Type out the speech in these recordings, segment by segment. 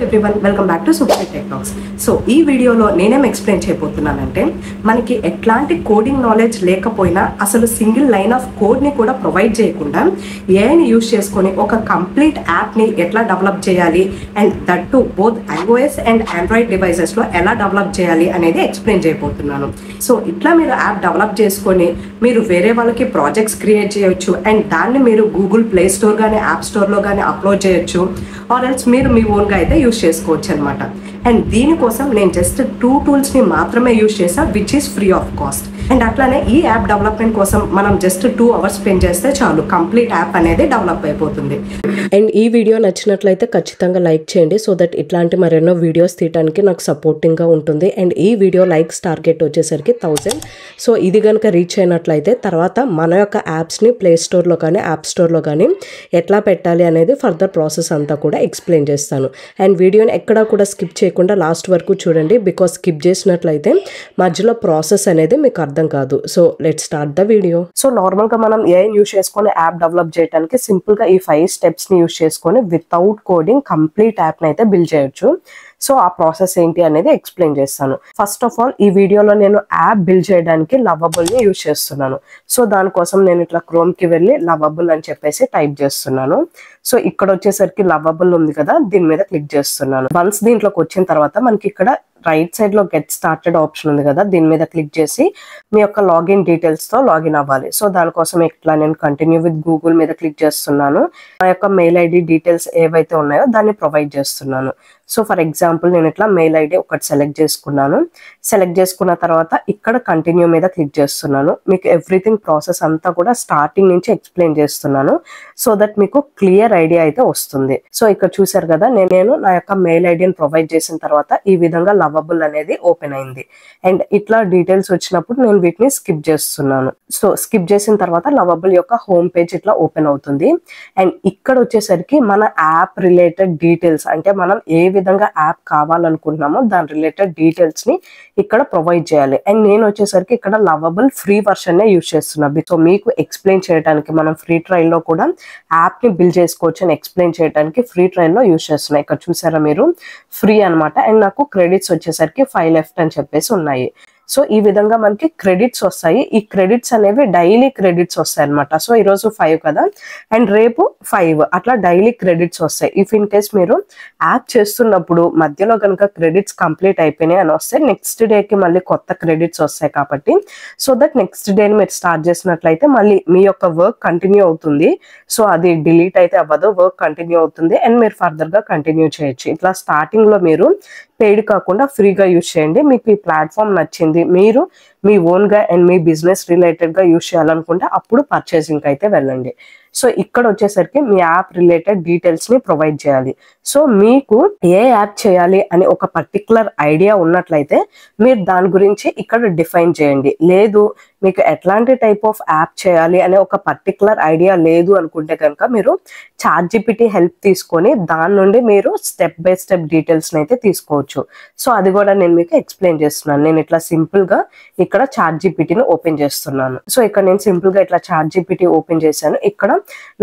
Everyone welcome back to super tech talks. So ఈ వీడియోలో నేనేం ఎక్స్ప్లెయిన్ చేయబోతున్నానంటే మనకి ఎట్లాంటి కోడింగ్ నాలెడ్జ్ లేకపోయినా అసలు సింగిల్ లైన్ ఆఫ్ కోడ్ని కూడా ప్రొవైడ్ చేయకుండా ఏఐని యూజ్ చేసుకొని ఒక కంప్లీట్ యాప్ని ఎట్లా డెవలప్ చేయాలి and that to both iOS and android డివైసెస్లో ఎలా డెవలప్ చేయాలి అనేది ఎక్స్ప్లెయిన్ చేయబోతున్నాను. సో ఇట్లా మీరు యాప్ డెవలప్ చేసుకొని మీరు వేరే వాళ్ళకి ప్రాజెక్ట్స్ క్రియేట్ చేయొచ్చు అండ్ దాన్ని మీరు గూగుల్ ప్లే స్టోర్ కానీ యాప్ స్టోర్లో కానీ అప్లోడ్ చేయొచ్చు ఆర్ ఎల్స్ మీరు మీ ఓన్గా అయితే యూజ్ చేసుకోవచ్చు అనమాట. అండ్ దీనికోసం నేను జస్ట్ 2 టూల్స్ని మాత్రమే యూజ్ చేసాను which is free of cost. And అట్లానే ఈ యాప్ డెవలప్మెంట్ కోసం మనం జస్ట్ 2 అవర్స్ స్పెండ్ చేస్తే చాలు కంప్లీట్ యాప్ అనేది డెవలప్ అయిపోతుంది. అండ్ ఈ వీడియో నచ్చినట్లయితే ఖచ్చితంగా లైక్ చేయండి సో దట్ ఇట్లాంటి మరెన్నో వీడియోస్ తీయడానికి నాకు సపోర్టింగ్గా ఉంటుంది. అండ్ ఈ వీడియో లైక్స్ టార్గెట్ వచ్చేసరికి 1000. సో ఇది కనుక రీచ్ అయినట్లయితే తర్వాత మన యొక్క యాప్స్ని ప్లే స్టోర్లో కానీ యాప్ స్టోర్లో కానీ ఎట్లా పెట్టాలి అనేది ఫర్దర్ ప్రాసెస్ అంతా కూడా ఎక్స్ప్లెయిన్ చేస్తాను. అండ్ వీడియోని ఎక్కడా కూడా స్కిప్ చేయకుండా లాస్ట్ వరకు చూడండి, బికాస్ స్కిప్ చేసినట్లయితే మధ్యలో ప్రాసెస్ అనేది మీకు అర్థం కాదు. So let's start the video. So నార్మల్గా మనం ఏఐని యూజ్ చేసుకొని యాప్ డెవలప్ చేయడానికి సింపుల్గా ఈ 5 స్టెప్స్ని యూజ్ చేసుకొని వితౌట్ కోడింగ్ కంప్లీట్ యాప్ని అయితే బిల్డ్ చేయొచ్చు. సో ఆ ప్రాసెస్ ఏంటి అనేది ఎక్స్ప్లెయిన్ చేస్తాను. ఫస్ట్ ఆఫ్ ఆల్ ఈ వీడియోలో నేను యాప్ బిల్డ్ చేయడానికి లవబుల్ని యూజ్ చేస్తున్నాను. సో దానికోసం నేను ఇట్లా క్రోమ్కి వెళ్ళి లవబుల్ అని చెప్పేసి టైప్ చేస్తున్నాను. సో ఇక్కడ వచ్చేసరికి లవబుల్ ఉంది కదా, దీని మీద క్లిక్ చేస్తున్నాను. వన్స్ దీంట్లోకి వచ్చిన తర్వాత మనకి ఇక్కడ రైట్ సైడ్ లో గెట్ స్టార్టెడ్ ఆప్షన్ ఉంది కదా, దీని మీద క్లిక్ చేసి మీ యొక్క లాగిన్ డీటెయిల్స్ తో లాగిన్ అవ్వాలి. సో దానికోసం ఇట్లా నేను కంటిన్యూ విత్ గూగుల్ మీద క్లిక్ చేస్తున్నాను. నా యొక్క మెయిల్ ఐడి డీటెయిల్స్ ఏవైతే ఉన్నాయో దాన్ని ప్రొవైడ్ చేస్తున్నాను. సో ఫర్ ఎగ్జాంపుల్ నేను ఇట్లా మెయిల్ ఐడి ఒకటి సెలెక్ట్ చేసుకున్నాను. సెలెక్ట్ చేసుకున్న తర్వాత ఇక్కడ కంటిన్యూ మీద క్లిక్ చేస్తున్నాను. మీకు ఎవ్రీథింగ్ ప్రాసెస్ అంతా కూడా స్టార్టింగ్ నుంచి ఎక్స్ప్లెయిన్ చేస్తున్నాను సో దట్ మీకు క్లియర్ ఐడియా అయితే వస్తుంది. సో ఇక్కడ చూసారు కదా, నేను నా యొక్క మెయిల్ ఐడిని ప్రొవైడ్ చేసిన తర్వాత ఈ విధంగా లవబుల్ అనేది ఓపెన్ అయింది. అండ్ ఇట్లా డీటెయిల్స్ వచ్చినప్పుడు నేను వీటిని స్కిప్ చేస్తున్నాను. సో స్కిప్ చేసిన తర్వాత లవబుల్ యొక్క హోమ్ పేజ్ ఇట్లా ఓపెన్ అవుతుంది. అండ్ ఇక్కడ వచ్చేసరికి మన యాప్ రిలేటెడ్ డీటెయిల్స్, అంటే మనం ఏ విధంగా యాప్ కావాలనుకుంటున్నామో దాని రిలేటెడ్ డీటెయిల్స్ ని ఇక్కడ ప్రొవైడ్ చేయాలి. అండ్ నేను వచ్చేసరికి ఇక్కడ లవబుల్ ఫ్రీ వర్షన్ యూజ్ చేస్తున్నా. సో మీకు ఎక్స్ప్లెయిన్ చేయడానికి మనం ఫ్రీ ట్రయల్ లో కూడా యాప్ ని బిల్డ్ చేసుకోవచ్చు అని ఎక్స్ప్లెయిన్ చేయడానికి ఫ్రీ ట్రయల్ లో యూజ్ చేస్తున్నా. ఇక్కడ చూసారా మీరు, ఫ్రీ అనమాట. అండ్ నాకు క్రెడిట్స్ వచ్చేసరికి 5 లెఫ్ట్ అని చెప్పేసి ఉన్నాయి. సో ఈ విధంగా మనకి క్రెడిట్స్ వస్తాయి. ఈ క్రెడిట్స్ అనేవి డైలీ క్రెడిట్స్ వస్తాయి అనమాట. సో ఈరోజు 5 కదా అండ్ రేపు 5 అట్లా డైలీ క్రెడిట్స్ వస్తాయి. ఇఫ్ ఇన్ కేస్ మీరు యాప్ చేస్తున్నప్పుడు మధ్యలో కనుక క్రెడిట్స్ కంప్లీట్ అయిపోయినాయి అని వస్తే నెక్స్ట్ డేకి మళ్ళీ కొత్త క్రెడిట్స్ వస్తాయి. కాబట్టి సో దట్ నెక్స్ట్ డేని మీరు స్టార్ట్ చేసినట్లయితే మళ్ళీ మీ యొక్క వర్క్ కంటిన్యూ అవుతుంది. సో అది డిలీట్ అయితే అవ్వదు, వర్క్ కంటిన్యూ అవుతుంది అండ్ మీరు ఫర్దర్ గా కంటిన్యూ చేయొచ్చు. ఇట్లా స్టార్టింగ్ లో మీరు పెయిడ్ కాకుండా ఫ్రీగా యూజ్ చేయండి. మీకు ఈ ప్లాట్ఫామ్ నచ్చింది, మీరు మీ ఓన్గా అండ్ మీ బిజినెస్ రిలేటెడ్గా యూజ్ చేయాలనుకుంటే అప్పుడు పర్చేసింగ్కి అయితే వెళ్ళండి. సో ఇక్కడ వచ్చేసరికి మీ యాప్ రిలేటెడ్ డీటెయిల్స్ని ప్రొవైడ్ చేయాలి. సో మీకు ఏ యాప్ చేయాలి అని ఒక పర్టికులర్ ఐడియా ఉన్నట్లయితే మీరు దాని గురించి ఇక్కడ డిఫైన్ చేయండి. లేదు మీకు ఎట్లాంటి టైప్ ఆఫ్ యాప్ చేయాలి అనే ఒక పర్టికులర్ ఐడియా లేదు అనుకుంటే కనుక మీరు ChatGPT హెల్ప్ తీసుకొని దాని నుండి మీరు స్టెప్ బై స్టెప్ డీటెయిల్స్ని అయితే తీసుకోవచ్చు. సో అది కూడా నేను మీకు ఎక్స్ప్లెయిన్ చేస్తున్నాను. నేను ఇట్లా సింపుల్గా ఇక్కడ ChatGPTని ఓపెన్ చేస్తున్నాను. సో ఇక్కడ నేను సింపుల్గా ఇట్లా ChatGPT ఓపెన్ చేశాను. ఇక్కడ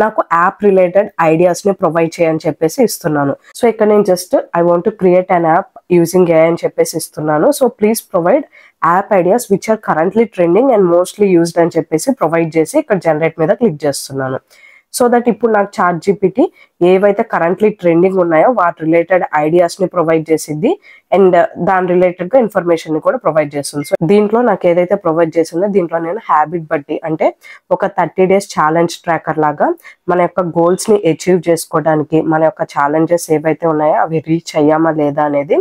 నాకు యాప్ రిలేటెడ్ ఐడియాస్ ని ప్రొవైడ్ చేయని చెప్పేసి ఇస్తున్నాను. సో ఇక్కడ నేను just I want to create an app using AI అని చెప్పేసి ఇస్తున్నాను. So please provide app ideas which are currently trending and mostly used అని చెప్పేసి ప్రొవైడ్ చేసి ఇక్కడ జనరేట్ మీద క్లిక్ చేస్తున్నాను. సో దట్ ఇప్పుడు నాకు ChatGPT ఏవైతే కరెంట్లీ ట్రెండింగ్ ఉన్నాయో వాటి రిలేటెడ్ ఐడియాస్ ని ప్రొవైడ్ చేసింది అండ్ దాని రిలేటెడ్ గా ఇన్ఫర్మేషన్ ని కూడా ప్రొవైడ్ చేస్తుంది. సో దీంట్లో నాకు ఏదైతే ప్రొవైడ్ చేసిందో దీంట్లో నేను హ్యాబిట్ బట్టి, అంటే ఒక 30 days ఛాలెంజ్ ట్రాకర్ లాగా మన యొక్క గోల్స్ ని అచీవ్ చేసుకోవడానికి మన యొక్క ఛాలెంజెస్ ఏవైతే ఉన్నాయో అవి రీచ్ అయ్యామా లేదా అనేది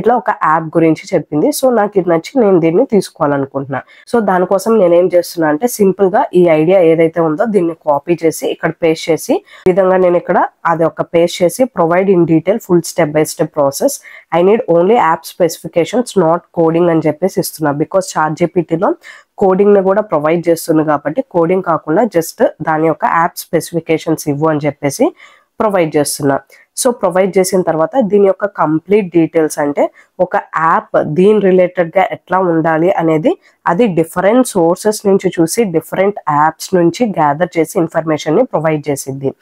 ఇట్లా ఒక యాప్ గురించి చెప్పింది. సో నాకు ఇది నచ్చి నేను దీన్ని తీసుకోవాలనుకుంటున్నా. సో దానికోసం నేనేం చేస్తున్నా అంటే సింపుల్ గా ఈ ఐడియా ఏదైతే ఉందో దీన్ని కాపీ చేసి ఇక్కడ పేస్ట్ చేసి ఈ విధంగా నేను ఇక్కడ అది ఒక పేస్ట్ చేసి provide in detail full step by step process I need only app specifications not coding అని చెప్పేసి ఇస్తున్నా. బికాస్ ChatGPTలో కోడింగ్ ని కూడా ప్రొవైడ్ చేస్తుంది కాబట్టి కోడింగ్ కాకుండా జస్ట్ దాని యొక్క యాప్ స్పెసిఫికేషన్స్ ఇవ్వు అని చెప్పేసి ప్రొవైడ్ చేస్తున్నా. సో ప్రొవైడ్ చేసిన తర్వాత దీని యొక్క కంప్లీట్ డీటెయిల్స్, అంటే ఒక యాప్ దీని రిలేటెడ్ గా ఎట్లా ఉండాలి అనేది అది డిఫరెంట్ సోర్సెస్ నుంచి చూసి డిఫరెంట్ యాప్స్ నుంచి గ్యాదర్ చేసి ఇన్ఫర్మేషన్ ని ప్రొవైడ్ చేసిద్ది.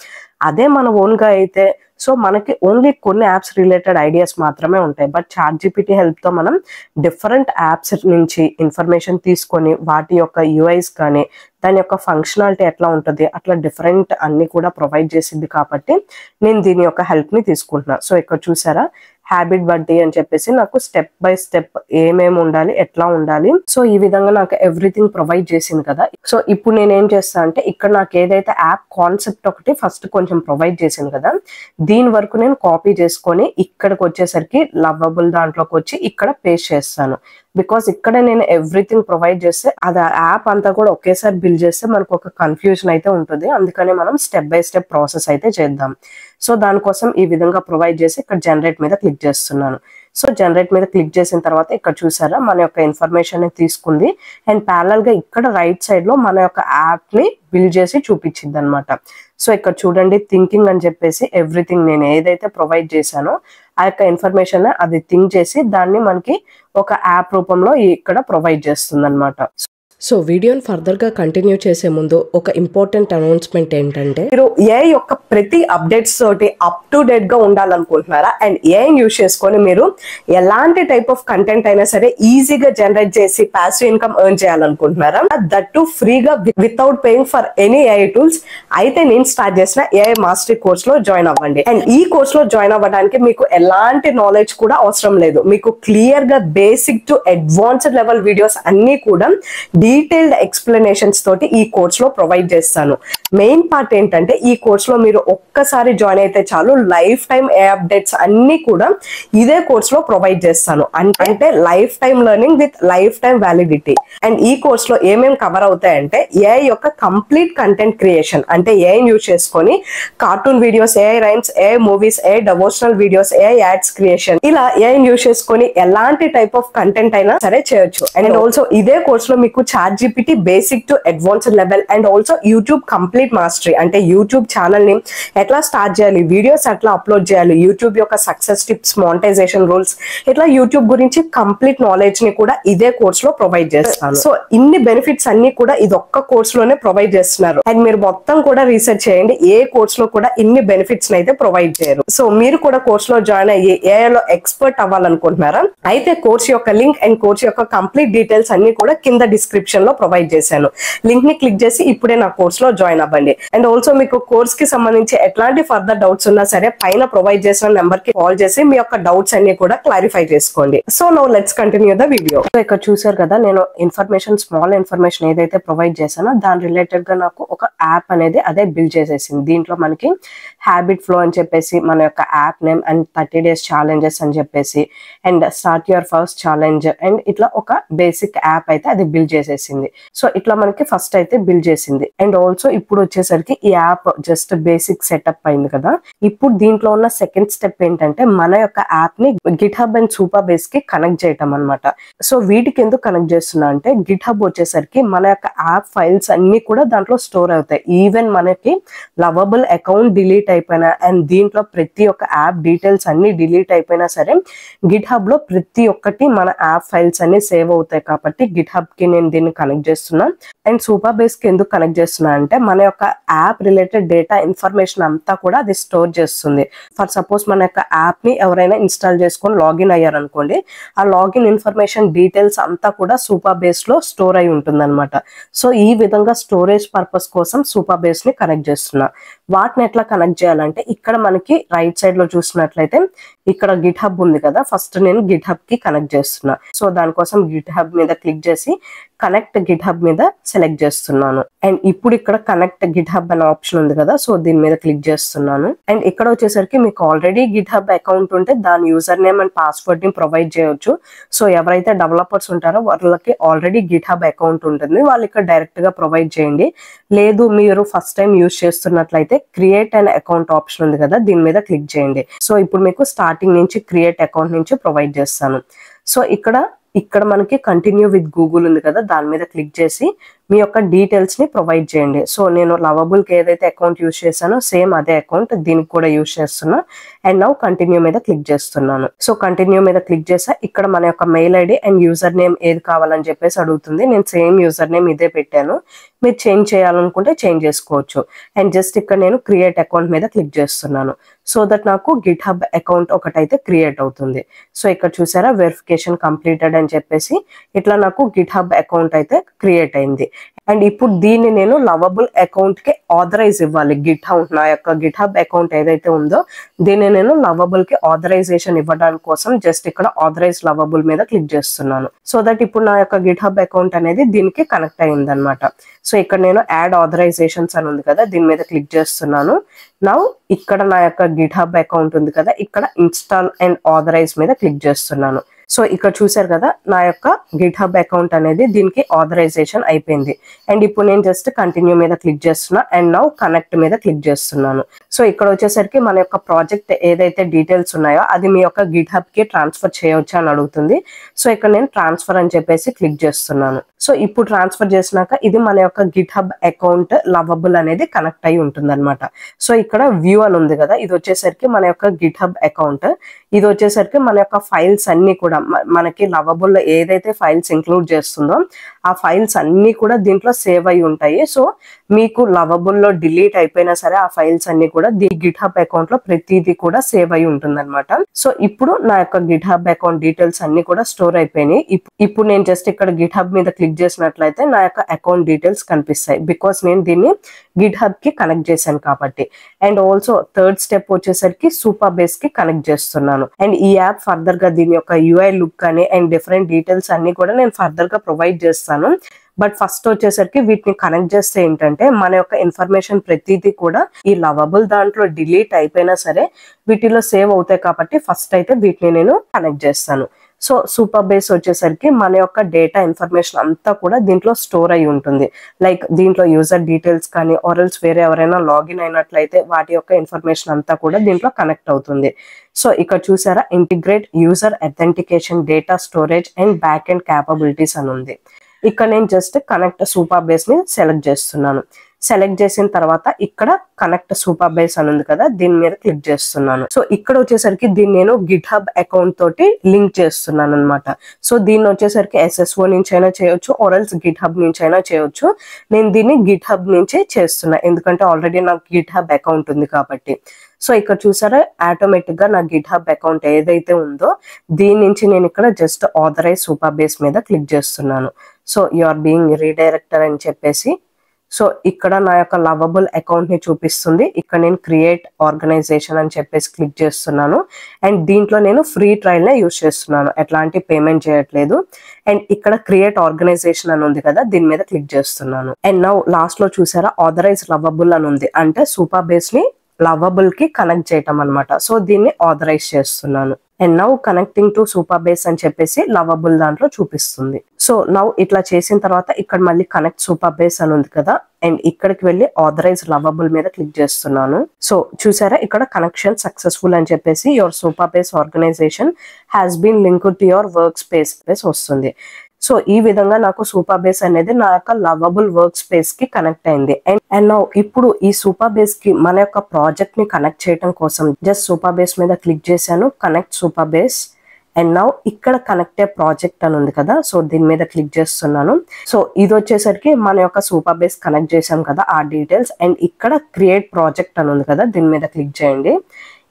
అదే మన ఓన్ గా అయితే సో మనకి ఓన్లీ కొన్ని యాప్స్ రిలేటెడ్ ఐడియాస్ మాత్రమే ఉంటాయి. బట్ ChatGPT హెల్ప్ తో మనం డిఫరెంట్ యాప్స్ నుంచి ఇన్ఫర్మేషన్ తీసుకొని వాటి యొక్క యూఐస్ కానీ దాని యొక్క ఫంక్షనాలిటీ ఎట్లా ఉంటుంది అట్లా డిఫరెంట్ అన్ని కూడా ప్రొవైడ్ చేసింది కాబట్టి నేను దీని యొక్క హెల్ప్ ని తీసుకుంటున్నా. సో ఇక్కడ చూసారా హ్యాబిట్ బడ్డీ అని చెప్పేసి నాకు స్టెప్ బై స్టెప్ ఏమేమి ఉండాలి ఎట్లా ఉండాలి సో ఈ విధంగా నాకు ఎవ్రీథింగ్ ప్రొవైడ్ చేసింది కదా. సో ఇప్పుడు నేను ఏం చేస్తా అంటే ఇక్కడ నాకు ఏదైతే యాప్ కాన్సెప్ట్ ఒకటి ఫస్ట్ కొంచెం ప్రొవైడ్ చేసింది కదా దీని వరకు నేను కాపీ చేసుకొని ఇక్కడికి వచ్చేసరికి లవబుల్ దాంట్లోకి వచ్చి ఇక్కడ పేస్ట్ చేస్తాను. బికాస్ ఇక్కడ నేను ఎవ్రీథింగ్ ప్రొవైడ్ చేస్తే అది యాప్ అంతా కూడా ఒకేసారి బిల్డ్ చేస్తే మనకు ఒక కన్ఫ్యూజన్ అయితే ఉంటుంది. అందుకని మనం స్టెప్ బై స్టెప్ ప్రాసెస్ అయితే చేద్దాం. సో దానికోసం ఈ విధంగా ప్రొవైడ్ చేసి ఇక్కడ జనరేట్ మీద క్లిక్ చేస్తున్నాను. సో జనరేట్ మీద క్లిక్ చేసిన తర్వాత ఇక్కడ చూసారా మన యొక్క ఇన్ఫర్మేషన్ తీసుకుంది అండ్ ప్యారలల్ గా ఇక్కడ రైట్ సైడ్ లో మన యొక్క యాప్ ని బిల్డ్ చేసి చూపించింది అనమాట. సో ఇక్కడ చూడండి థింకింగ్ అని చెప్పేసి ఎవ్రీథింగ్ నేను ఏదైతే ప్రొవైడ్ చేశానో ఆ యొక్క ఇన్ఫర్మేషన్ అది థింక్ చేసి దాన్ని మనకి ఒక యాప్ రూపంలో ఇక్కడ ప్రొవైడ్ చేస్తుంది అనమాట. సో వీడియోని ఫర్దర్గా కంటిన్యూ చేసే ముందు ఒక ఇంపార్టెంట్ అనౌన్స్మెంట్ ఏంటంటే మీరు ఏ యొక్క ప్రతి అప్డేట్స్ తోటి అప్ టు డేట్ గా ఉండాలనుకుంటున్నారా అండ్ ఏఐని యూజ్ చేసుకొని మీరు ఎలాంటి టైప్ ఆఫ్ కంటెంట్ అయినా సరే ఈజీగా జనరేట్ చేసి పాసివ్ ఇన్కమ్ ఎర్న్ చేయాలనుకుంటున్నారా దట్ టు ఫ్రీగా without paying for any AI tools అయితే నేను స్టార్ట్ చేసిన ఏఐ మాస్టరీ కోర్స్ లో జాయిన్ అవ్వండి. అండ్ ఈ కోర్స్ లో జాయిన్ అవ్వడానికి మీకు ఎలాంటి నాలెడ్జ్ కూడా అవసరం లేదు. మీకు క్లియర్ గా basic to advanced level videos అన్ని కూడా డీటెయిల్డ్ ఎక్స్ప్లెనేషన్స్ తోటి ఈ కోర్స్ లో ప్రొవైడ్ చేస్తాను. మెయిన్ పార్ట్ ఏంటంటే ఈ కోర్స్ లో మీరు ఒక్కసారి జాయిన్ అయితే చాలు లైఫ్ టైమ్ ఏ అప్డేట్స్ అన్ని కూడా ఇదే కోర్స్ లో ప్రొవైడ్ చేస్తాను. అంటే life time learning with life time validity. And ఈ కోర్స్ లో ఏమేమి కవర్ అవుతాయంటే ఏఐ యొక్క కంప్లీట్ కంటెంట్ క్రియేషన్ అంటే ఏఐ యూజ్ చేసుకొని cartoon videos, AI rhymes, AI movies, AI devotional videos, AI ads creation ఇలా ఏఐ యూజ్ చేసుకొని ఎలాంటి టైప్ ఆఫ్ కంటెంట్ అయినా సరే చేయొచ్చు. అండ్ ఆల్సో ఇదే కోర్స్ లో మీకు ChatGPT basic to advanced level and also YouTube complete mastery అంటే యూట్యూబ్ ఛానల్ ని ఎట్లా స్టార్ట్ చేయాలి, వీడియోస్ ఎట్లా అప్లోడ్ చేయాలి, యూట్యూబ్ యొక్క సక్సెస్ టిప్స్, మానిటైజేషన్ రూల్స్ ఇట్లా యూట్యూబ్ గురించి కంప్లీట్ నాలెడ్జ్ ని కూడా ఇదే కోర్స్ లో ప్రొవైడ్ చేస్తాను. సో ఇన్ని బెనిఫిట్స్ అన్ని కూడా ఇది ఒక్క కోర్స్ లోనే ప్రొవైడ్ చేస్తున్నారు. అండ్ మీరు మొత్తం కూడా రీసెర్చ్ చేయండి ఏ కోర్స్ లో కూడా ఇన్ని బెనిఫిట్స్ అయితే ప్రొవైడ్ చేయరు. సో మీరు కూడా కోర్స్ లో జాయిన్ అయ్యి ఏఐ లో ఎక్స్పర్ట్ అవ్వాలనుకుంటున్నారా అయితే కోర్స్ యొక్క లింక్ అండ్ కోర్స్ యొక్క కంప్లీట్ డీటెయిల్స్ అన్ని కూడా కింద డిస్క్రిప్షన్ లో ప్రొవైడ్ చేశాను. లింక్ ని క్లిక్ చేసి ఇప్పుడే నా కోర్స్ లో జాయిన్ అవ్వండి. అండ్ ఆల్సో మీకు కోర్స్ కి సంబంధించి ఎట్లాంటి ఫర్దర్ డౌట్స్ ఉన్నా సరే పైన ప్రొవైడ్ చేసిన నెంబర్ కి కాల్ చేసి మీ యొక్క డౌట్స్ అన్ని కూడా క్లారిఫై చేసుకోండి. So now let's continue the video. So ఇక్కడ చూసారు కదా నేను ఇన్ఫర్మేషన్ స్మాల్ ఇన్ఫర్మేషన్ ఏదైతే ప్రొవైడ్ చేశానో దాని రిలేటెడ్ గా నాకు ఒక యాప్ అనేది అదే బిల్డ్ చేసేసింది. దీంట్లో మనకి హ్యాబిట్ ఫ్లో అని చెప్పేసి మన యొక్క app name and 30 days challenges అని చెప్పేసి and start your first challenge and ఇట్లా ఒక బేసిక్ యాప్ అయితే అది బిల్డ్ చేసేసింది. సో ఇట్లా మనకి ఫస్ట్ అయితే బిల్డ్ చేసింది. అండ్ ఆల్సో ఇప్పుడు వచ్చేసరికి ఈ యాప్ జస్ట్ బేసిక్ సెటప్ అయింది కదా. ఇప్పుడు దీంట్లో ఉన్న సెకండ్ స్టెప్ ఏంటంటే మన యొక్క యాప్ ని గిట్హబ్ అండ్ సూపర్ బేస్ కి కనెక్ట్ చేయటం అనమాట. సో వీటికి ఎందుకు కనెక్ట్ చేస్తున్నా అంటే గిట్హబ్ వచ్చేసరికి మన యొక్క యాప్ ఫైల్స్ అన్ని కూడా దాంట్లో స్టోర్ అవుతాయి. ఈవెన్ మనకి లవబుల్ అకౌంట్ డిలీట్ అయిపోయినా అండ్ దీంట్లో ప్రతి ఒక్క యాప్ డీటెయిల్స్ అన్ని డిలీట్ అయిపోయినా సరే గిట్హబ్ లో ప్రతి ఒక్కటి మన యాప్ ఫైల్స్ అన్ని సేవ్ అవుతాయి. కాబట్టి గిట్హబ్ కి నేను దీన్ని కనెక్ట్ చేస్తున్నా. అండ్ సూపర్ బేస్ కి ఎందుకు కనెక్ట్ చేస్తున్నా అంటే మన యొక్క యాప్ రిలేటెడ్ డేటా ఇన్ఫర్మేషన్ అంతా కూడా అది స్టోర్ చేస్తుంది. ఫర్ సపోజ్ మన యొక్క యాప్ ని ఎవరైనా ఇన్స్టాల్ చేసుకొని లాగిన్ అయ్యారు అనుకోండి ఆ లాగిన్ ఇన్ఫర్మేషన్ డీటెయిల్స్ అంతా కూడా సూపర్ బేస్ లో స్టోర్ అయి ఉంటుంది అనమాట. సో ఈ విధంగా స్టోరేజ్ పర్పస్ కోసం సూపర్ బేస్ ని కనెక్ట్ చేస్తున్నా. వాటిని ఎట్లా కనెక్ట్ చేయాలంటే ఇక్కడ మనకి రైట్ సైడ్ లో చూసినట్లయితే ఇక్కడ గిట్హబ్ ఉంది కదా. ఫస్ట్ నేను గిట్హబ్ కి కనెక్ట్ చేస్తున్నా. సో దానికోసం గిట్హబ్ మీద క్లిక్ చేసి కనెక్ట్ గిట్హబ్ మీద సెలెక్ట్ చేస్తున్నాను. అండ్ ఇప్పుడు ఇక్కడ కనెక్ట్ గిట్హబ్ అనే ఆప్షన్ ఉంది కదా. సో దీని మీద క్లిక్ చేస్తున్నాను. అండ్ ఇక్కడ వచ్చేసరికి మీకు ఆల్రెడీ గిట్హబ్ అకౌంట్ ఉంటే దాని యూజర్ నేమ్ అండ్ పాస్వర్డ్ ని ప్రొవైడ్ చేయొచ్చు. సో ఎవరైతే డెవలపర్స్ ఉంటారో వాళ్ళకి ఆల్రెడీ గిట్హబ్ అకౌంట్ ఉంటుంది, వాళ్ళు ఇక్కడ డైరెక్ట్ గా ప్రొవైడ్ చేయండి. లేదు మీరు ఫస్ట్ టైం యూజ్ చేస్తున్నట్లయితే క్రియేట్ అనే అకౌంట్ ఆప్షన్ ఉంది కదా దీని మీద క్లిక్ చేయండి. సో ఇప్పుడు మీకు స్టార్టింగ్ నుంచి క్రియేట్ అకౌంట్ నుంచి ప్రొవైడ్ చేస్తాను. సో ఇక్కడ మనకి కంటిన్యూ విత్ గూగుల్ ఉంది కదా దాని మీద క్లిక్ చేసి మీ యొక్క డీటెయిల్స్ ని ప్రొవైడ్ చేయండి. సో నేను లవబుల్ కి ఏదైతే అకౌంట్ యూజ్ చేశానో సేమ్ అదే అకౌంట్ దీనికి కూడా యూజ్ చేస్తున్నా. అండ్ నౌ కంటిన్యూ మీద క్లిక్ చేస్తున్నాను. సో కంటిన్యూ మీద క్లిక్ చేసా. ఇక్కడ మన యొక్క mail ID and user name ఏది కావాలని చెప్పేసి అడుగుతుంది. నేను సేమ్ యూజర్ నేమ్ ఇదే పెట్టాను. మీరు చేంజ్ చేయాలనుకుంటే చేంజ్ చేసుకోవచ్చు. అండ్ జస్ట్ ఇక్కడ నేను క్రియేట్ అకౌంట్ మీద క్లిక్ చేస్తున్నాను. సో దట్ నాకు గిట్హబ్ అకౌంట్ ఒకటైతే క్రియేట్ అవుతుంది. సో ఇక్కడ చూసారా వెరిఫికేషన్ కంప్లీటెడ్ అని చెప్పేసి ఇట్లా నాకు గిట్హబ్ అకౌంట్ అయితే క్రియేట్ అయింది. అండ్ ఇప్పుడు దీన్ని నేను లవబుల్ అకౌంట్ కి ఆథరైజ్ ఇవ్వాలి. గిట్హబ్ నా యొక్క గిట్హబ్ అకౌంట్ ఏదైతే ఉందో దీన్ని నేను లవబుల్ కి ఆథరైజేషన్ ఇవ్వడానికి కోసం జస్ట్ ఇక్కడ ఆథరైజ్ లవబుల్ మీద క్లిక్ చేస్తున్నాను. సో దట్ ఇప్పుడు నా యొక్క గిట్హబ్ అకౌంట్ అనేది దీనికి కనెక్ట్ అయింది అనమాట. సో ఇక్కడ నేను యాడ్ ఆథరైజేషన్స్ అని ఉంది కదా దీని మీద క్లిక్ చేస్తున్నాను. నౌ ఇక్కడ నా యొక్క గిట్హబ్ అకౌంట్ ఉంది కదా ఇక్కడ ఇన్స్టాల్ అండ్ ఆథరైజ్ మీద క్లిక్ చేస్తున్నాను. సో ఇక్కడ చూసారు కదా నా యొక్క గిట్హబ్ అకౌంట్ అనేది దీనికి ఆథరైజేషన్ అయిపోయింది. అండ్ ఇప్పుడు నేను జస్ట్ కంటిన్యూ మీద క్లిక్ చేస్తున్నా. అండ్ నౌ కనెక్ట్ మీద క్లిక్ చేస్తున్నాను. సో ఇక్కడ వచ్చేసరికి మన యొక్క ప్రాజెక్ట్ ఏదైతే డీటెయిల్స్ ఉన్నాయో అది మీ యొక్క గిట్హబ్ కి ట్రాన్స్ఫర్ చేయవచ్చా అని అడుగుతుంది. సో ఇక్కడ నేను ట్రాన్స్ఫర్ అని చెప్పేసి క్లిక్ చేస్తున్నాను. సో ఇప్పుడు ట్రాన్స్ఫర్ చేసినాక ఇది మన యొక్క గిట్హబ్ అకౌంట్ లవబుల్ అనేది కనెక్ట్ అయి ఉంటుంది అనమాట. సో ఇక్కడ వ్యూ అని ఉంది కదా ఇది వచ్చేసరికి మన యొక్క గిట్హబ్ అకౌంట్. ఇది వచ్చేసరికి మన యొక్క ఫైల్స్ అన్ని కూడా మనకి లవబుల్ ఏదైతే ఫైల్స్ ఇంక్లూడ్ చేస్తుందో ఆ ఫైల్స్ అన్ని కూడా దీంట్లో సేవ్ అయి ఉంటాయి. సో మీకు లవబుల్ లో డిలీట్ అయిపోయినా సరే ఆ ఫైల్స్ అన్ని కూడా గిట్హబ్ అకౌంట్ లో ప్రతిదీ కూడా సేవ్ అయి ఉంటుంది అనమాట. సో ఇప్పుడు నా యొక్క గిట్హబ్ అకౌంట్ డీటెయిల్స్ అన్ని కూడా స్టోర్ అయిపోయినాయి. ఇప్పుడు నేను జస్ట్ ఇక్కడ గిట్హబ్ మీద క్లిక్ చేసినట్లయితే నా యొక్క అకౌంట్ డీటెయిల్స్ కనిపిస్తాయి. బికాస్ నేను దీన్ని గిట్హబ్ కి కనెక్ట్ చేశాను కాబట్టి. అండ్ ఆల్సో థర్డ్ స్టెప్ వచ్చేసరికి సూపర్బేస్ కి కనెక్ట్ చేస్తున్నాను. అండ్ ఈ యాప్ ఫర్దర్ గా దీని యొక్క యూఐ లుక్ అని అండ్ డిఫరెంట్ డీటెయిల్స్ అన్ని కూడా నేను ఫర్దర్ గా ప్రొవైడ్ చేస్తాను. బట్ ఫస్ట్ వచ్చేసరికి వీటిని కనెక్ట్ చేస్తే ఏంటంటే మన యొక్క ఇన్ఫర్మేషన్ ప్రతిదీ కూడా ఈ లవబుల్ దాంట్లో డిలీట్ అయిపోయినా సరే వీటిలో సేవ్ అవుతాయి కాబట్టి ఫస్ట్ అయితే వీటిని నేను కనెక్ట్ చేస్తాను. సో సూపర్బేస్ వచ్చేసరికి మన యొక్క డేటా ఇన్ఫర్మేషన్ అంతా కూడా దీంట్లో స్టోర్ అయి ఉంటుంది. లైక్ దీంట్లో యూజర్ డీటెయిల్స్ కానీ ఆర్ఎల్స్ వేరే ఎవరైనా లాగిన్ అయినట్లయితే వాటి యొక్క ఇన్ఫర్మేషన్ అంతా కూడా దీంట్లో కనెక్ట్ అవుతుంది. సో ఇక్కడ చూసారా integrate user authentication data storage and back end capabilities అని ఉంది. ఇక్కడ నేను జస్ట్ కనెక్ట్ సూపర్బేస్ ని సెలెక్ట్ చేస్తున్నాను. సెలెక్ట్ చేసిన తర్వాత ఇక్కడ కనెక్ట్ సూపర్బేస్ అని ఉంది కదా దీని మీద క్లిక్ చేస్తున్నాను. సో ఇక్కడ వచ్చేసరికి దీన్ని నేను గిట్హబ్ అకౌంట్ తోటి లింక్ చేస్తున్నాను అనమాట. సో దీన్ని వచ్చేసరికి SSO నుంచి అయినా చేయొచ్చు ఆర్ఎల్స్ గిట్హబ్ నుంచి అయినా చేయొచ్చు. నేను దీన్ని గిట్హబ్ నుంచి చేస్తున్నా ఎందుకంటే ఆల్రెడీ నాకు గిట్హబ్ అకౌంట్ ఉంది కాబట్టి. సో ఇక్కడ చూసారా ఆటోమేటిక్ గా నా గిట్హబ్ అకౌంట్ ఏదైతే ఉందో దీని నుంచి నేను ఇక్కడ జస్ట్ ఆథరైజ్ సూపర్బేస్ మీద క్లిక్ చేస్తున్నాను. సో యు ఆర్ బీయింగ్ రీడైరెక్టర్ అని చెప్పేసి సో ఇక్కడ నా యొక్క లవబుల్ అకౌంట్ ని చూపిస్తుంది. ఇక్కడ నేను క్రియేట్ ఆర్గనైజేషన్ అని చెప్పేసి క్లిక్ చేస్తున్నాను. అండ్ దీంట్లో నేను ఫ్రీ ట్రయల్ నే యూజ్ చేస్తున్నాను ఎట్లాంటి పేమెంట్ చేయట్లేదు. అండ్ ఇక్కడ క్రియేట్ ఆర్గనైజేషన్ అని ఉంది కదా దీని మీద క్లిక్ చేస్తున్నాను. అండ్ నౌ లాస్ట్ లో చూసారా ఆథరైజ్ లవబుల్ అని ఉంది అంటే సూపర్బేస్ ని లవబుల్ కి కనెక్ట్ చేయటం అనమాట. సో దీన్ని ఆథరైజ్ చేస్తున్నాను. అండ్ నౌ కనెక్టింగ్ టు సూపర్బేస్ అని చెప్పేసి లవబుల్ దాంట్లో చూపిస్తుంది. సో నౌ ఇట్లా చేసిన తర్వాత ఇక్కడ మళ్ళీ కనెక్ట్ సూపర్బేస్ అని ఉంది కదా అండ్ ఇక్కడికి వెళ్ళి ఆథరైజ్ లవబుల్ మీద క్లిక్ చేస్తున్నాను. సో చూసారా ఇక్కడ కనెక్షన్ సక్సెస్ఫుల్ అని చెప్పేసి your Supabase organization has been linked to your work space వస్తుంది. సో ఈ విధంగా నాకు సూపర్బేస్ అనేది నా యొక్క లవబుల్ వర్క్ స్పేస్ కి కనెక్ట్ అయింది. అండ్ నౌ ఇప్పుడు ఈ సూపర్బేస్ కి మన యొక్క ప్రాజెక్ట్ ని కనెక్ట్ చేయడం కోసం జస్ట్ సూపర్బేస్ మీద క్లిక్ చేశాను కనెక్ట్ సూపర్బేస్. అండ్ నౌ ఇక్కడ కనెక్ట్ ఏ ప్రాజెక్ట్ అని ఉంది కదా సో దీని మీద క్లిక్ చేస్తున్నాను. సో ఇది వచ్చేసరికి మన యొక్క సూపర్బేస్ కనెక్ట్ చేసాం కదా ఆ డీటెయిల్స్. అండ్ ఇక్కడ క్రియేట్ ప్రాజెక్ట్ అని ఉంది కదా దీని మీద క్లిక్ చేయండి.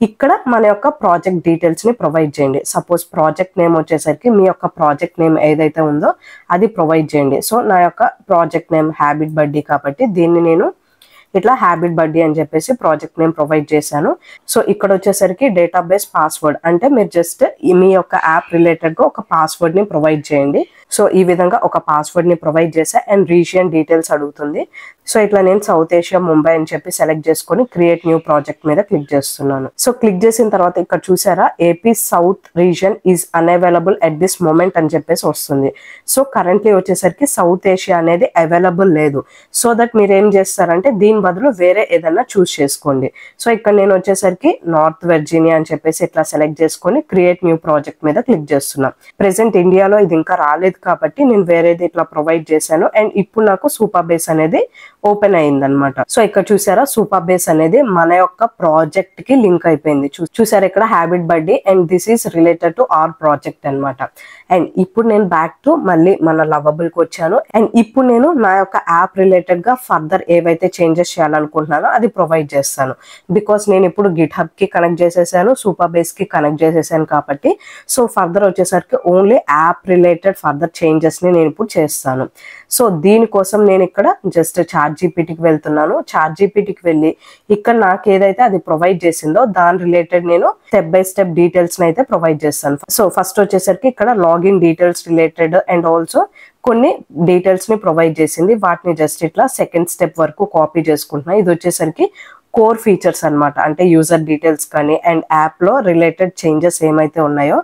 ఇక్కడ మన యొక్క ప్రాజెక్ట్ డీటెయిల్స్ ని ప్రొవైడ్ చేయండి. సపోజ్ ప్రాజెక్ట్ నేమ్ వచ్చేసరికి మీ యొక్క ప్రాజెక్ట్ నేమ్ ఏదైతే ఉందో అది ప్రొవైడ్ చేయండి. సో నా యొక్క ప్రాజెక్ట్ నేమ్ హ్యాబిట్ బడ్డీ కాబట్టి దీన్ని నేను ఇట్లా హ్యాబిట్ బడ్డీ అని చెప్పేసి ప్రాజెక్ట్ నేమ్ ప్రొవైడ్ చేశాను. సో ఇక్కడ వచ్చేసరికి డేటాబేస్ పాస్వర్డ్ అంటే మీరు జస్ట్ మీ యొక్క యాప్ రిలేటెడ్ గా ఒక పాస్వర్డ్ ని ప్రొవైడ్ చేయండి. సో ఈ విధంగా ఒక పాస్వర్డ్ ని ప్రొవైడ్ చేసా. అండ్ రీజియన్ డీటెయిల్స్ అడుగుతుంది. సో ఇట్లా నేను సౌత్ ఏషియా ముంబై అని చెప్పి సెలెక్ట్ చేసుకొని క్రియేట్ న్యూ ప్రాజెక్ట్ మీద క్లిక్ చేస్తున్నాను. సో క్లిక్ చేసిన తర్వాత ఇక్కడ చూసారా AP south region is unavailable at this moment అని చెప్పేసి వస్తుంది. సో కరెంట్లీ వచ్చేసరికి సౌత్ ఏషియా అనేది అవైలబుల్ లేదు. సో దట్ మీరు ఏం చేస్తారంటే దీని బదులు వేరే ఏదైనా చూస్ చేసుకోండి. సో ఇక్కడ నేను వచ్చేసరికి నార్త్ వెర్జీనియా అని చెప్పేసి ఇట్లా సెలెక్ట్ చేసుకొని క్రియేట్ న్యూ ప్రాజెక్ట్ మీద క్లిక్ చేస్తున్నా. ప్రెసెంట్ ఇండియాలో ఇది ఇంకా రాలేదు లేదు కాబట్టి నేను వేరేది ఇట్లా ప్రొవైడ్ చేశాను అండ్ ఇప్పుడు నాకు సూపర్ బేస్ అనేది ఓపెన్ అయింది అనమాట. సో ఇక్కడ చూసారా సూపర్ బేస్ అనేది మన యొక్క ప్రాజెక్ట్ కి లింక్ అయిపోయింది. చూసారా ఇక్కడ హ్యాబిట్ బడ్డీ and this is related to our project అనమాట. అండ్ ఇప్పుడు నేను బ్యాక్ టు మళ్ళీ మన లవబుల్ కి వచ్చాను అండ్ ఇప్పుడు నేను నా యొక్క యాప్ రిలేటెడ్ గా ఫర్దర్ ఏవైతే చేంజెస్ చేయాలనుకుంటున్నానో అది ప్రొవైడ్ చేస్తాను. బికాస్ నేను ఇప్పుడు గిట్ హబ్ కి కనెక్ట్ చేసేసాను, సూపర్ బేస్ కి కనెక్ట్ చేసేసాను కాబట్టి సో ఫర్దర్ వచ్చేసరికి only app related further changes ని నేను ఇప్పుడు చేస్తాను. సో దీనికోసం నేను ఇక్కడ జస్ట్ ChatGPTకి వెళ్తున్నాను. ChatGPTకి వెళ్ళి ఇక్కడ నాకు ఏదైతే అది ప్రొవైడ్ చేసిందో దాని రిలేటెడ్ నేను స్టెప్ బై స్టెప్ డీటెయిల్స్ అయితే ప్రొవైడ్ చేస్తాను. సో ఫస్ట్ వచ్చేసరికి ఇక్కడ login details related and also కొన్ని డీటెయిల్స్ ని ప్రొవైడ్ చేసింది. వాటిని జస్ట్ ఇట్లా సెకండ్ స్టెప్ వరకు కాపీ చేసుకుంటున్నా. ఇది వచ్చేసరికి కోర్ ఫీచర్స్ అనమాట. అంటే యూజర్ డీటెయిల్స్ కానీ అండ్ యాప్ లో రిలేటెడ్ చేంజెస్ ఏమైతే ఉన్నాయో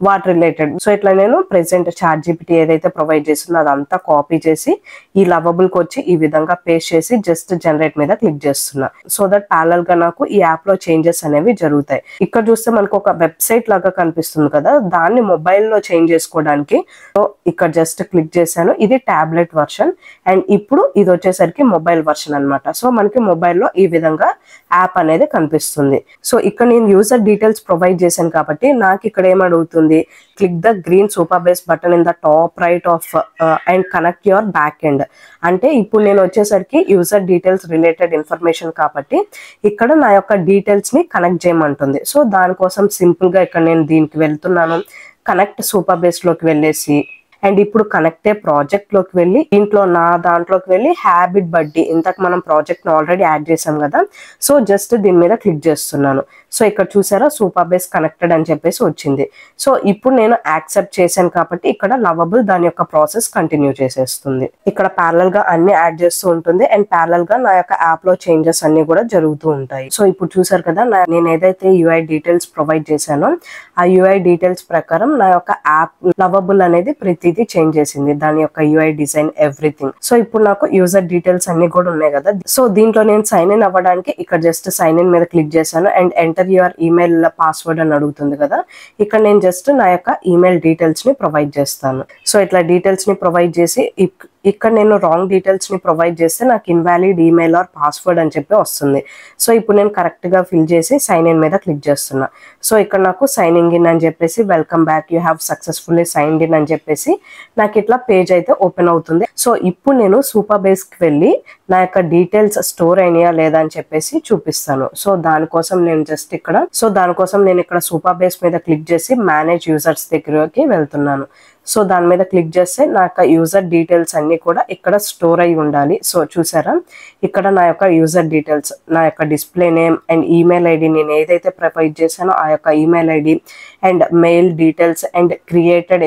వాటి రిలేటెడ్. సో ఇట్లా నేను ప్రెసెంట్ ChatGPT ఏదైతే ప్రొవైడ్ చేసిందో అదంతా కాపీ చేసి ఈ లవబుల్ కి వచ్చి ఈ విధంగా పేస్ట్ చేసి జస్ట్ జనరేట్ మీద క్లిక్ చేస్తున్నా. సో దట్ ప్యారలల్ గా నాకు ఈ యాప్ లో చేంజెస్ అనేవి జరుగుతాయి. ఇక్కడ చూస్తే మనకు ఒక వెబ్సైట్ లాగా కనిపిస్తుంది కదా, దాన్ని మొబైల్ లో చేంజ్ చేసుకోవడానికి సో ఇక్కడ జస్ట్ క్లిక్ చేశాను. ఇది టాబ్లెట్ వర్షన్ అండ్ ఇప్పుడు ఇది వచ్చేసరికి మొబైల్ వర్షన్ అనమాట. సో మనకి మొబైల్లో ఈ విధంగా యాప్ అనేది కనిపిస్తుంది. సో ఇక్కడ నేను యూజర్ డీటెయిల్స్ ప్రొవైడ్ చేశాను కాబట్టి నాకు ఇక్కడ ఏమడుగుతుంది, click the green Supabase button in the top right of and connect your back end. అంటే ఇప్పుడు నేను వచ్చేసరికి యూజర్ డీటెయిల్స్ రిలేటెడ్ ఇన్ఫర్మేషన్ కాబట్టి ఇక్కడ నా యొక్క డీటెయిల్స్ ని కనెక్ట్ చేయమంటుంది. సో దానికోసం సింపుల్ గా ఇక్కడ నేను దీనికి వెళ్తున్నాను. కనెక్ట్ సూపర్ బేస్ లోకి వెళ్ళేసి అండ్ ఇప్పుడు కనెక్ట్ ఏ ప్రాజెక్ట్ లోకి వెళ్ళి ఇంట్లో నా దాంట్లోకి వెళ్ళి హ్యాబిట్ బడ్డీ ఇంతకు మనం ప్రాజెక్ట్ ని ఆల్రెడీ యాడ్ చేసాం కదా, సో జస్ట్ దీని మీద క్లిక్ చేస్తున్నాను. సో ఇక్కడ చూసారా సూపర్ బేస్ కనెక్టెడ్ అని చెప్పేసి వచ్చింది. సో ఇప్పుడు నేను యాక్సెప్ట్ చేశాను కాబట్టి ఇక్కడ లవబుల్ దాని యొక్క ప్రాసెస్ కంటిన్యూ చేసేస్తుంది. ఇక్కడ ప్యారలల్ గా అన్ని యాడ్ చేస్తూ ఉంటుంది అండ్ ప్యారలల్ గా నా యొక్క యాప్ లో చేంజెస్ అన్ని కూడా జరుగుతూ ఉంటాయి. సో ఇప్పుడు చూసారు కదా నేను ఏదైతే UI డీటెయిల్స్ ప్రొవైడ్ చేశానో ఆ UI డీటెయిల్స్ ప్రకారం నా యొక్క యాప్ లవబుల్ అనేది ప్రతి చేంజ్ చేసింది, దాని యొక్క UI డిజైన్ ఎవ్రీథింగ్. సో ఇప్పుడు నాకు యూజర్ డీటెయిల్స్ అన్ని కూడా ఉన్నాయి కదా. సో దీంట్లో నేను సైన్ ఇన్ అవ్వడానికి ఇక్కడ జస్ట్ సైన్ ఇన్ మీద క్లిక్ చేశాను and enter your email password అని అడుగుతుంది కదా. ఇక్కడ నేను జస్ట్ నా యొక్క ఈమెయిల్ డీటెయిల్స్ ని ప్రొవైడ్ చేస్తాను. సో ఇట్లా డీటెయిల్స్ ని ప్రొవైడ్ చేసి ఇక్కడ నేను రాంగ్ డీటెయిల్స్ ని ప్రొవైడ్ చేస్తే నాకు ఇన్వాలిడ్ ఈమెయిల్ ఆర్ పాస్వర్డ్ అని చెప్పి వస్తుంది. సో ఇప్పుడు నేను కరెక్ట్ గా ఫిల్ చేసి సైన్ ఇన్ మీద క్లిక్ చేస్తున్నా. సో ఇక్కడ నాకు సైనింగ్ ఇన్ అని చెప్పేసి welcome back you have successfully signed in అని చెప్పేసి నాకు ఇట్లా పేజ్ అయితే ఓపెన్ అవుతుంది. సో ఇప్పుడు నేను సూపర్ బేస్ కి వెళ్ళి నా యొక్క డీటెయిల్స్ స్టోర్ అయినాయా లేదా అని చెప్పేసి చూపిస్తాను. సో దానికోసం నేను జస్ట్ ఇక్కడ సూపర్ బేస్ మీద క్లిక్ చేసి మేనేజ్ యూజర్స్ దగ్గరికి వెళ్తున్నాను. సో దాని మీద క్లిక్ చేస్తే నా యొక్క యూజర్ డీటెయిల్స్ అన్ని కూడా ఇక్కడ స్టోర్ అయి ఉండాలి. సో చూసారా ఇక్కడ నా యొక్క యూజర్ డీటెయిల్స్, నా యొక్క display name and email ID, నేను ఏదైతే ప్రొవైడ్ చేశానో ఆ యొక్క email ID and mail details and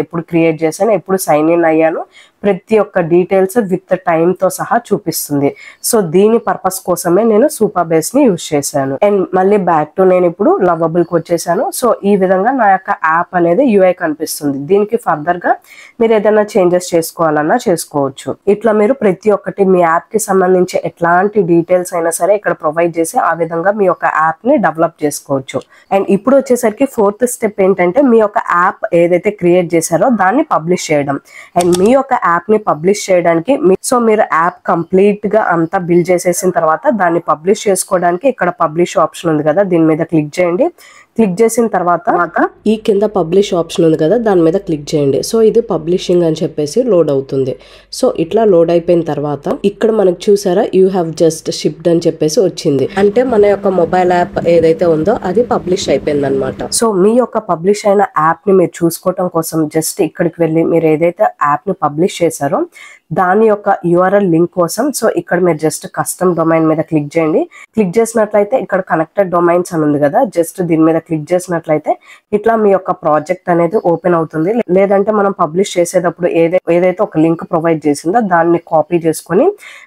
ఎప్పుడు క్రియేట్ చేశాను, ఎప్పుడు సైన్ ఇన్ అయ్యాను, ప్రతి ఒక్క డీటెయిల్స్ విత్ టైమ్ తో సహా చూపిస్తుంది. సో దీని పర్పస్ కోసమే నేను సూపర్ బేస్ ని యూజ్ చేశాను. అండ్ మళ్ళీ బ్యాక్ టు నేను ఇప్పుడు లవబుల్ కి వచ్చేసాను. సో ఈ విధంగా నా యొక్క యాప్ అనేది UI కనిపిస్తుంది. దీనికి ఫర్దర్ గా మీరు ఏదైనా చేంజెస్ చేసుకోవాలన్నా చేసుకోవచ్చు. ఇట్లా మీరు ప్రతి ఒక్కటి మీ యాప్ కి సంబంధించి ఎట్లాంటి డీటెయిల్స్ అయినా సరే ఇక్కడ ప్రొవైడ్ చేసి ఆ విధంగా మీ యొక్క యాప్ ని డెవలప్ చేసుకోవచ్చు. అండ్ ఇప్పుడు వచ్చేసరికి ఫోర్త్ స్టెప్ ఏంటంటే మీ యొక్క యాప్ ఏదైతే క్రియేట్ చేశారో దాన్ని పబ్లిష్ చేయడం. అండ్ మీ యొక్క యాప్ ని పబ్లిష్ చేయడానికి మీరు యాప్ కంప్లీట్ గా అంతా బిల్డ్ చేసేసిన తర్వాత దాన్ని పబ్లిష్ చేసుకోవడానికి ఇక్కడ పబ్లిష్ ఆప్షన్ ఉంది కదా, దీని మీద క్లిక్ చేయండి. క్లిక్ చేసిన తర్వాత ఈ కింద పబ్లిష్ ఆప్షన్ ఉంది కదా, దాని మీద క్లిక్ చేయండి. సో ఇది పబ్లిషింగ్ అని చెప్పేసి లోడ్ అవుతుంది. సో ఇట్లా లోడ్ అయిపోయిన తర్వాత ఇక్కడ మనకు చూసారా యూ హ్యావ్ జస్ట్ షిప్డ్ అని చెప్పేసి వచ్చింది. అంటే మన యొక్క మొబైల్ యాప్ ఏదైతే ఉందో అది పబ్లిష్ అయిపోయింది అనమాట. సో మీ యొక్క పబ్లిష్ అయిన యాప్ ని మీరు చూసుకోవటం కోసం జస్ట్ ఇక్కడికి వెళ్ళి మీరు ఏదైతే యాప్ ని పబ్లిష్ చేశారో దాని యొక్క URL లింక్ కోసం సో ఇక్కడ మీరు జస్ట్ కస్టమ్ డొమైన్ మీద క్లిక్ చేయండి. క్లిక్ చేసినట్లయితే ఇక్కడ కనెక్టెడ్ డొమైన్స్ అని ఉంది కదా, జస్ట్ దీని మీద క్లిక్ చేసినట్లయితే ఇట్లా మీ యొక్క ప్రాజెక్ట్ అనేది ఓపెన్ అవుతుంది. లేదంటే మనం పబ్లిష్ చేసేటప్పుడు ఏదైతే ఒక లింక్ ప్రొవైడ్ చేసిందో దాన్ని కాపీ చేసుకొని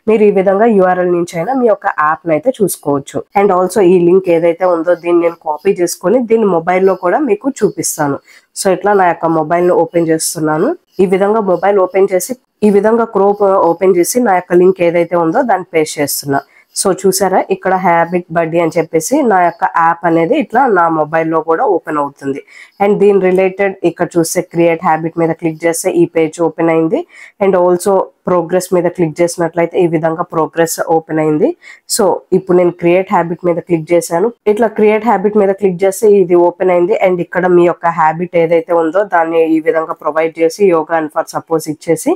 మీరు ఈ విధంగా URL నుంచి అయినా మీ యొక్క యాప్ ని అయితే చూసుకోవచ్చు. అండ్ ఆల్సో ఈ లింక్ ఏదైతే ఉందో దీన్ని నేను కాపీ చేసుకొని దీన్ని మొబైల్లో కూడా మీకు చూపిస్తాను. సో ఇట్లా నా యొక్క మొబైల్ ను ఓపెన్ చేస్తున్నాను. ఈ విధంగా మొబైల్ ఓపెన్ చేసి ఈ విధంగా క్రోమ్ ఓపెన్ చేసి నా యొక్క లింక్ ఏదైతే ఉందో దాన్ని పేస్ట్ చేస్తున్నా. సో చూసారా ఇక్కడ హ్యాబిట్ బడ్డీ అని చెప్పేసి నా యొక్క యాప్ అనేది ఇట్లా నా మొబైల్లో కూడా ఓపెన్ అవుతుంది. అండ్ దీని రిలేటెడ్ ఇక్కడ చూస్తే క్రియేట్ హ్యాబిట్ మీద క్లిక్ చేస్తే ఈ పేజ్ ఓపెన్ అయింది. అండ్ ఆల్సో ప్రోగ్రెస్ మీద క్లిక్ చేసినట్లయితే ఈ విధంగా ప్రోగ్రెస్ ఓపెన్ అయింది. సో ఇప్పుడు నేను క్రియేట్ హ్యాబిట్ మీద క్లిక్ చేశాను. ఇట్లా క్రియేట్ హ్యాబిట్ మీద క్లిక్ చేస్తే ఇది ఓపెన్ అయింది. అండ్ ఇక్కడ మీ యొక్క హ్యాబిట్ ఏదైతే ఉందో దాన్ని ఈ విధంగా ప్రొవైడ్ చేసి యోగా అండ్ ఫర్ సపోజ్ ఇచ్చేసి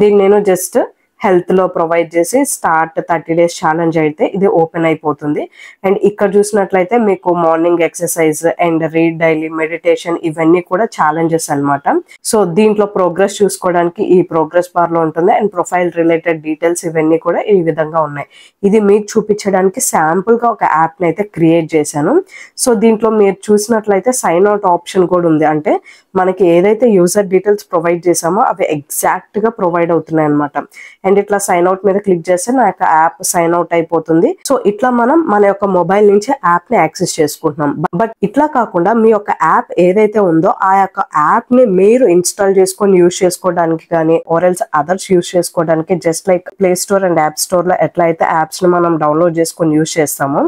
దీన్ని నేను జస్ట్ హెల్త్ లో ప్రొవైడ్ చేసి స్టార్ట్ 30 days ఛాలెంజ్ అయితే ఇది ఓపెన్ అయిపోతుంది. అండ్ ఇక్కడ చూసినట్లయితే మీకు morning exercise and read daily meditation ఇవన్నీ కూడా ఛాలెంజెస్ అన్నమాట. సో దీంట్లో ప్రోగ్రెస్ చూసుకోవడానికి ఈ ప్రోగ్రెస్ బార్ లో ఉంటుంది. అండ్ ప్రొఫైల్ రిలేటెడ్ డీటెయిల్స్ ఇవన్నీ కూడా ఈ విధంగా ఉన్నాయి. ఇది మీకు చూపించడానికి శాంపుల్ గా ఒక యాప్ ని అయితే క్రియేట్ చేశాను. సో దీంట్లో మీరు చూసినట్లయితే సైన్ అవుట్ ఆప్షన్ కూడా ఉంది. అంటే మనకి ఏదైతే యూజర్ డీటెయిల్స్ ప్రొవైడ్ చేసామో అవి ఎగ్జాక్ట్ గా ప్రొవైడ్ అవుతున్నాయి అనమాట. అండ్ ఇట్లా సైన్ అవుట్ మీద క్లిక్ చేస్తే నా యొక్క యాప్ సైన్ అవుట్ అయిపోతుంది. సో ఇట్లా మనం మన యొక్క మొబైల్ నుంచి యాప్ ని యాక్సెస్ చేసుకుంటున్నాం. బట్ ఇట్లా కాకుండా మీ యొక్క యాప్ ఏదైతే ఉందో ఆ యొక్క యాప్ ని మీరు ఇన్స్టాల్ చేసుకొని యూజ్ చేసుకోవడానికి కానీ ఆర్ఎల్స్ అదర్స్ యూజ్ చేసుకోవడానికి just like play store and app store లో ఎట్లా అయితే యాప్స్ ని మనం డౌన్లోడ్ చేసుకొని యూజ్ చేస్తామో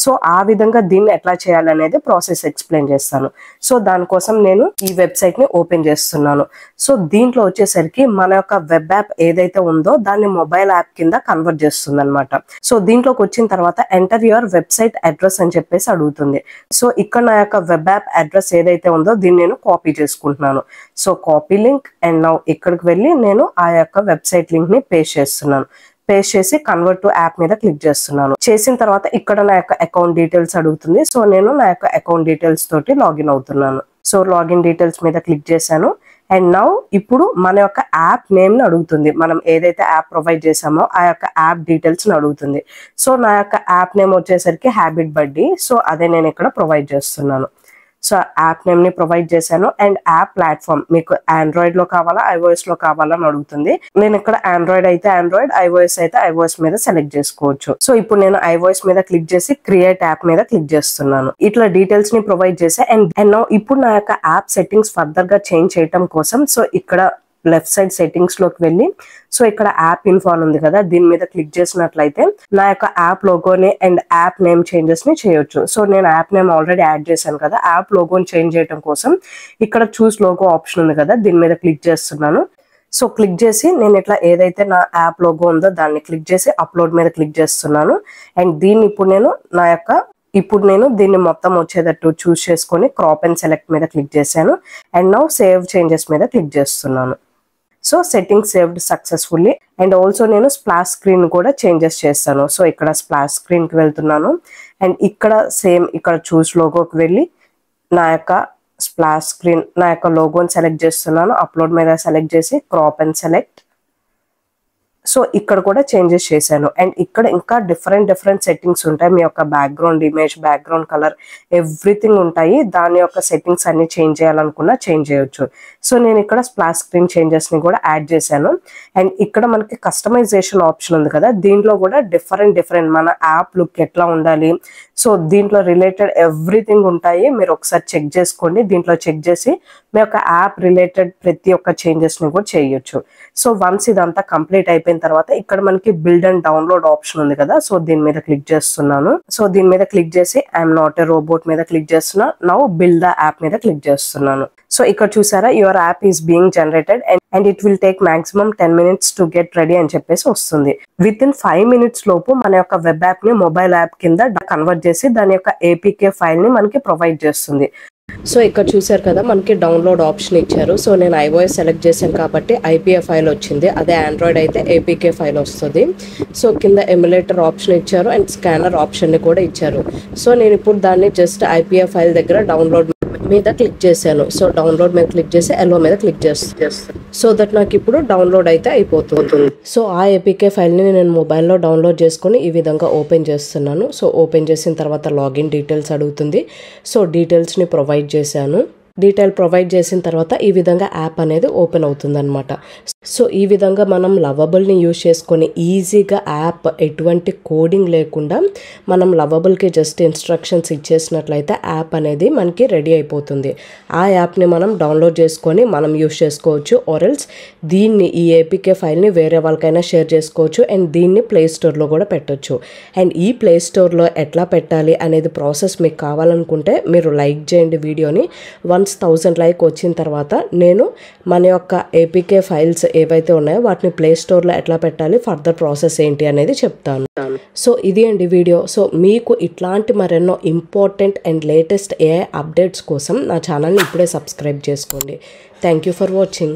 సో ఆ విధంగా దీన్ని ఎట్లా చేయాలనేది ప్రాసెస్ ఎక్స్ప్లెయిన్ చేస్తాను. సో దానికోసం నేను ఈ వెబ్సైట్ ని ఓపెన్ చేస్తున్నాను. సో దీంట్లో వచ్చేసరికి మన యొక్క వెబ్ యాప్ ఏదైతే ఉందో దాన్ని మొబైల్ యాప్ కింద కన్వర్ట్ చేస్తుంది అనమాట. సో దీంట్లోకి వచ్చిన తర్వాత ఎంటర్ యువర్ వెబ్సైట్ అడ్రస్ అని చెప్పేసి అడుగుతుంది. సో ఇక్కడ నా యొక్క వెబ్ యాప్ అడ్రస్ ఏదైతే ఉందో దీన్ని నేను కాపీ చేసుకుంటున్నాను. So copy link and now ఇక్కడికి వెళ్ళి నేను ఆ యొక్క వెబ్సైట్ లింక్ ని పేస్ట్ చేస్తున్నాను. పేస్ట్ చేసి కన్వర్ట్ టు యాప్ మీద క్లిక్ చేస్తున్నాను. చేసిన తర్వాత ఇక్కడ నా యొక్క అకౌంట్ డీటెయిల్స్ అడుగుతుంది. సో నేను నా యొక్క అకౌంట్ డీటెయిల్స్ తోటి లాగిన్ అవుతున్నాను. సో లాగిన్ డీటెయిల్స్ మీద క్లిక్ చేశాను. అండ్ నౌ ఇప్పుడు మన యొక్క యాప్ నేమ్ ని అడుగుతుంది. మనం ఏదైతే యాప్ ప్రొవైడ్ చేసామో ఆ యొక్క యాప్ డీటెయిల్స్ ని అడుగుతుంది. సో నా యొక్క యాప్ నేమ్ వచ్చేసరికి హ్యాబిట్ బడ్డీ. సో అదే నేను ఇక్కడ ప్రొవైడ్ చేస్తున్నాను. సో యాప్ నేమ్ ని ప్రొవైడ్ చేశాను. అండ్ యాప్ ప్లాట్ఫామ్ మీకు ఆండ్రాయిడ్ లో కావాలా ఐఓఎస్ లో కావాలని అడుగుతుంది. నేను ఇక్కడ ఆండ్రాయిడ్ అయితే ఆండ్రాయిడ్, ఐఓఎస్ అయితే ఐఓఎస్ మీద సెలెక్ట్ చేసుకోవచ్చు. సో ఇప్పుడు నేను ఐఓఎస్ మీద క్లిక్ చేసి క్రియేట్ యాప్ మీద క్లిక్ చేస్తున్నాను. ఇట్లా డీటెయిల్స్ ని ప్రొవైడ్ చేసా. అండ్ ఇప్పుడు నా యొక్క యాప్ సెట్టింగ్స్ ఫర్దర్ గా చేంజ్ చేయడం కోసం సో ఇక్కడ లెఫ్ట్ సైడ్ సెట్టింగ్స్ లోకి వెళ్ళి సో ఇక్కడ యాప్ ఇన్ఫో అని ఉంది కదా దీని మీద క్లిక్ చేసినట్లయితే నా యొక్క యాప్ లోగోని అండ్ యాప్ నేమ్ చేంజెస్ ని చేయొచ్చు. సో నేను యాప్ నేమ్ ఆల్రెడీ యాడ్ చేశాను కదా, యాప్ లోగోని చేంజ్ చేయడం కోసం ఇక్కడ చూస్ లోగో ఆప్షన్ ఉంది కదా దీని మీద క్లిక్ చేస్తున్నాను. సో క్లిక్ చేసి నేను ఇట్లా ఏదైతే నా యాప్ లోగో ఉందో దాన్ని క్లిక్ చేసి అప్లోడ్ మీద క్లిక్ చేస్తున్నాను. అండ్ దీన్ని ఇప్పుడు నేను దీన్ని మొత్తం వచ్చేటట్టు చూస్ చేసుకొని క్రాప్ అండ్ సెలెక్ట్ మీద క్లిక్ చేశాను. అండ్ నౌ సేవ్ చేంజెస్ మీద క్లిక్ చేస్తున్నాను. So setting saved successfully. And also నేను స్ప్లాష్ స్క్రీన్ కూడా చేంజెస్ చేస్తాను. సో ఇక్కడ స్ప్లాష్ స్క్రీన్ కి వెళ్తున్నాను. అండ్ ఇక్కడ సేమ్ ఇక్కడ చూస్ లోగోకి వెళ్ళి నా యొక్క స్ప్లాష్ స్క్రీన్ నా యొక్క లోగోని సెలెక్ట్ చేస్తున్నాను. అప్లోడ్ మీద సెలెక్ట్ చేసి క్రాప్ అండ్ సెలెక్ట్. సో ఇక్కడ కూడా చేంజెస్ చేశాను. అండ్ ఇక్కడ ఇంకా డిఫరెంట్ సెట్టింగ్స్ ఉంటాయి. మీ యొక్క background image, background colour everything ఉంటాయి. దాని యొక్క సెట్టింగ్స్ అన్ని చేంజ్ చేయాలనుకున్నా చేంజ్ చేయొచ్చు. సో నేను ఇక్కడ స్ప్లాష్ స్క్రీన్ చేంజెస్ ని కూడా యాడ్ చేశాను. అండ్ ఇక్కడ మనకి కస్టమైజేషన్ ఆప్షన్ ఉంది కదా దీంట్లో కూడా డిఫరెంట్ మన యాప్ లుక్ ఎట్లా ఉండాలి సో దీంట్లో రిలేటెడ్ ఎవ్రీథింగ్ ఉంటాయి. మీరు ఒకసారి చెక్ చేసుకోండి. దీంట్లో చెక్ చేసి మీ యొక్క యాప్ రిలేటెడ్ ప్రతి ఒక్క చేంజెస్ ని కూడా చేయొచ్చు. సో వన్స్ ఇదంతా కంప్లీట్ అయిపోయిన తర్వాత ఇక్కడ మనకి బిల్డ్ అండ్ డౌన్లోడ్ ఆప్షన్ ఉంది కదా సో దీని మీద క్లిక్ చేస్తున్నాను. సో దీని మీద క్లిక్ చేసి ఐఎమ్ నాట్ ఏ రోబోట్ మీద క్లిక్ చేస్తున్నా. నౌ బిల్డ్ ద యాప్ మీద క్లిక్ చేస్తున్నాను. సో ఇక్కడ చూసారా your app is being generated and it will take maximum 10 minutes to get ready అని చెప్పేసి వస్తుంది. విత్ ఇన్ 5 minutes లోపు మన యొక్క వెబ్ యాప్ ని మొబైల్ యాప్ కింద కన్వర్ట్ చేసి దాని యొక్క ఏపీకే ఫైల్ ని మనకి ప్రొవైడ్ చేస్తుంది. సో ఇక్కడ చూసారు కదా మనకి డౌన్లోడ్ ఆప్షన్ ఇచ్చారు. సో నేను ఐఓఎస్ సెలెక్ట్ చేశాను కాబట్టి ఐపీఏ ఫైల్ వచ్చింది. అదే ఆండ్రాయిడ్ అయితే ఏపీకే ఫైల్ వస్తుంది. సో కింద ఎమ్యులేటర్ ఆప్షన్ ఇచ్చారు అండ్ స్కానర్ ఆప్షన్ ని కూడా ఇచ్చారు. సో నేను ఇప్పుడు దాన్ని జస్ట్ ఐపీఏ ఫైల్ దగ్గర డౌన్లోడ్ మీద క్లిక్ చేశాను. సో డౌన్లోడ్ మీద క్లిక్ చేసి ఎల్లో మీద క్లిక్ చేస్తాను. సో దట్ నాకు ఇప్పుడు డౌన్లోడ్ అయితే అయిపోతుంది. సో ఆ ఏపీకే ఫైల్ని నేను మొబైల్లో డౌన్లోడ్ చేసుకొని ఈ విధంగా ఓపెన్ చేస్తున్నాను. సో ఓపెన్ చేసిన తర్వాత లాగిన్ డీటెయిల్స్ అడుగుతుంది. సో డీటెయిల్స్ని ప్రొవైడ్ చేశాను. డీటెయిల్ ప్రొవైడ్ చేసిన తర్వాత ఈ విధంగా యాప్ అనేది ఓపెన్ అవుతుంది అనమాట. సో ఈ విధంగా మనం లవబుల్ని యూజ్ చేసుకొని ఈజీగా యాప్ ఎటువంటి కోడింగ్ లేకుండా మనం లవబుల్కి జస్ట్ ఇన్స్ట్రక్షన్స్ ఇచ్చేసినట్లయితే యాప్ అనేది మనకి రెడీ అయిపోతుంది. ఆ యాప్ని మనం డౌన్లోడ్ చేసుకొని మనం యూజ్ చేసుకోవచ్చు. ఆర్ఎల్స్ దీన్ని ఈ ఏపీకే ఫైల్ని వేరే వాళ్ళకైనా షేర్ చేసుకోవచ్చు అండ్ దీన్ని ప్లే స్టోర్లో కూడా పెట్టొచ్చు. అండ్ ఈ ప్లే స్టోర్లో ఎట్లా పెట్టాలి అనేది ప్రాసెస్ మీకు కావాలనుకుంటే మీరు లైక్ చేయండి వీడియోని. 1000 లైక్ వచ్చిన తర్వాత నేను మన యొక్క ఏపీకే ఫైల్స్ ఏవైతే ఉన్నాయో వాటిని ప్లే స్టోర్లో ఎట్లా పెట్టాలి, ఫర్దర్ ప్రాసెస్ ఏంటి అనేది చెప్తాను. సో ఇది అండి వీడియో. సో మీకు ఇట్లాంటి మరెన్నో important and latest AI updates కోసం నా ఛానల్ని ఇప్పుడే సబ్స్క్రైబ్ చేసుకోండి. Thank you for watching.